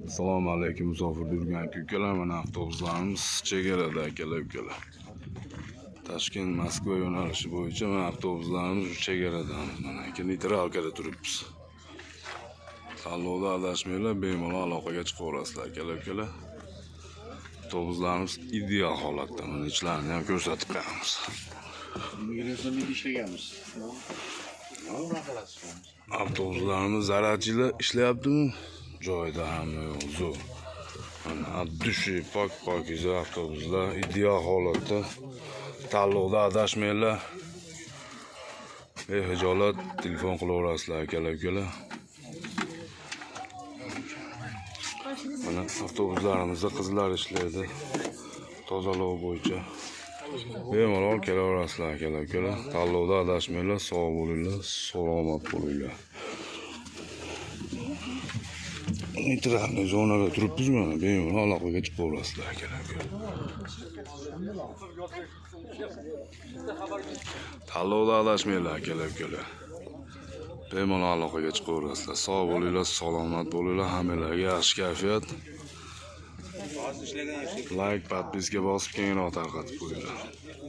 Assalomu alaykum musofirda yurgan ukalar, mana avtobuslarimiz chegarada akalar. Toshkent Moskva yo'nalishi bo'yicha mana avtobuslarimiz chegaradamiz. Mana neytralkada turibmiz. Tanlovda adashmanglar, bemalol aloqaga chiqaverasizlar akalar. Avtobuslarimiz ideal holatda. Mana ichlarini ham ko'rsatib qo'yamiz. Avtobuslarimiz zararchilar ishlayaptimi? Joyda hamma yo'q. Mana dushi pokiza avtobuslar ideal holatda. Tanlovda adashmanglar. Behijolat telefon qilaverasizlar akalar. Mana avtobuslarimizda qizlar ishlaydi. Tozalov bo'yicha. Bemalol kelaverasizlar akalar. Tanlovda adashmanglar, sog' bo'linglar, salomat bo'linglar. Neytralniy zonada turibmiz mana, bemalol aloqaga chiqaverasizlar akalar. Tanlovda adashmanglar akalar. Bemalol aloqaga chiqaverasizlar. Sog' bo'linglar, salomat bo'linglar, hammalarga yaxshi kayfiyat. Like, podpiska bosib kengroq tarqatib qo'yinglar.